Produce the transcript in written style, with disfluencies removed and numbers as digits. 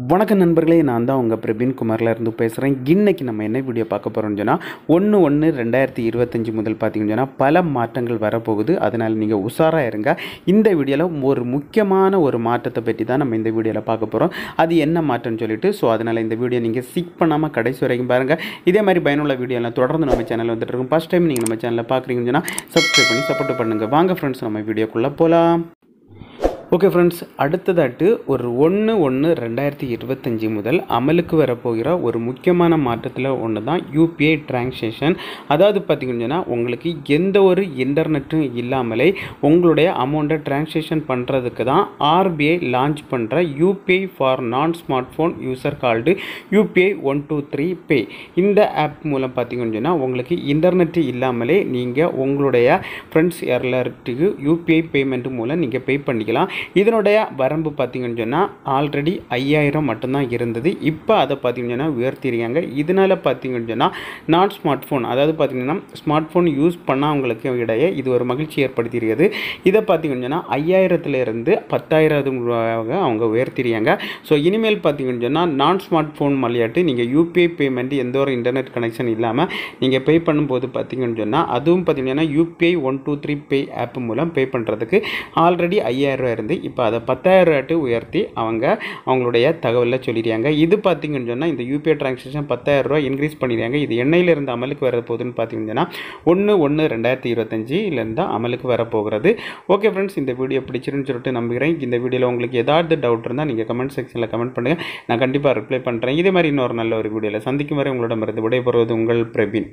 வணக்கம் நண்பர்களே, நான் தான் உங்கள் பிரவீன் குமாரில் இருந்து பேசுகிறேன். இன்றைக்கி நம்ம என்ன வீடியோ பார்க்க போகிறோம்னு சொன்னால் 1/1/2025 முதல் பார்த்திங்கன்னு சொன்னால் பல மாற்றங்கள் வரப்போகுது. அதனால் நீங்கள் உஷாராக இருங்க. இந்த வீடியோவில் ஒரு முக்கியமான ஒரு மாற்றத்தை பற்றி தான் நம்ம இந்த வீடியோவில் பார்க்க போகிறோம். அது என்ன மாற்றம்னு சொல்லிட்டு அதனால் இந்த வீடியோ நீங்கள் ஸ்கிப் பண்ணாமல் கடைசி வரைக்கும் பாருங்கள். இதே மாதிரி பயனுள்ள வீடியோலாம் தொடர்ந்து நம்ம சேனலில் வந்துட்டு இருக்கும். ஃபஸ்ட் டைம் நீங்கள் நம்ம சேனலில் பார்க்குறீங்கன்னு சொன்னால் சப்ஸ்கிரைப் பண்ணி சப்போர்ட் பண்ணுங்கள். வாங்க ஃப்ரெண்ட்ஸ், நம்ம வீடியோக்குள்ளே போகலாம். ஓகே ஃப்ரெண்ட்ஸ், அடுத்ததாட்டு ஒரு 1/1/2025 முதல் அமலுக்கு வரப்போகிற ஒரு முக்கியமான மாற்றத்தில் ஒன்று தான் யூபிஐ டிரான்சாக்ஷன். அதாவது பார்த்திங்கன்னா உங்களுக்கு எந்த ஒரு இன்டர்நெட்டும் இல்லாமலே உங்களுடைய அமௌண்ட்டை டிரான்சாக்ஷன் பண்ணுறதுக்கு தான் ஆர்பிஐ லான்ச் பண்ணுற யூபிஐ ஃபார் நான் smart phone user called UPI 123 பே. இந்த ஆப் மூலம் பார்த்திங்கன்னா உங்களுக்கு இன்டர்நெட்டு இல்லாமலே நீங்கள் உங்களுடைய ஃப்ரெண்ட்ஸ் எல்லாத்துக்கு யூபிஐ பேமெண்ட் மூலம் நீங்கள் பே பண்ணிக்கலாம். இதனுடைய வரம்பு பார்த்திங்கன்னு சொன்னால் ஆல்ரெடி 5000 மட்டும்தான் இருந்தது. இப்போ அதை பார்த்திங்கன்னா உயர்த்திருக்காங்க. இதனால் பார்த்திங்கன்னு சொன்னால் நான் ஸ்மார்ட் ஃபோன், அதாவது பார்த்திங்கன்னா ஸ்மார்ட் ஃபோன் யூஸ் பண்ணவங்களுக்கு இடையே இது ஒரு மகிழ்ச்சி ஏற்படுத்தியிருக்கிறது. இதை பார்த்திங்கன்னு சொன்னால் 5000லேருந்து 10,000 ரூபாயாக அவங்க உயர்த்திருக்காங்க. ஸோ இனிமேல் பார்த்திங்கன்னு சொன்னால் நான் ஸ்மார்ட் ஃபோன் மலையாட்டு நீங்கள் யூபிஐ பேமெண்ட் எந்த ஒரு இன்டர்நெட் கனெக்ஷன் இல்லாமல் நீங்கள் பே பண்ணும்போது பார்த்திங்கன்னு சொன்னால் அதுவும் பார்த்திங்கன்னா யூபிஐ 123 பே ஆப் மூலம் பே பண்ணுறதுக்கு ஆல்ரெடி 5000 ரூபா இருந்து இப்போ அதை 10,000 ரூபாய்ட்டு உயர்த்தி அவங்களுடைய தகவலில் சொல்லிடுறாங்க. இது பார்த்திங்கன்னு சொன்னால் இந்த யூபிஐ டிரான்சாக்ஷன் 10,000 ரூபா இன்க்ரீஸ் பண்ணிடுறாங்க. இது என்னையிலிருந்து அமலுக்கு வர போகுதுன்னு பார்த்திங்கன்னா 1/1/2025 அமலுக்கு வரப்போகிறது. ஓகே ஃப்ரெண்ட்ஸ், இந்த வீடியோ பிடிச்சிருன்னு சொல்லிட்டு நம்புகிறேன். இந்த வீடியோவில் உங்களுக்கு ஏதாவது டவுட் இருந்தால் நீங்கள் கமெண்ட் செக்ஷனில் கமெண்ட் பண்ணுங்கள். நான் கண்டிப்பாக ரிப்ளை பண்ணுறேன். இதே மாதிரி இன்னொரு நல்ல ஒரு வீடியோவில் சந்திக்கும் வரை உங்களிடமிருந்து விடைபெறுவது உங்கள் பிரவீன்.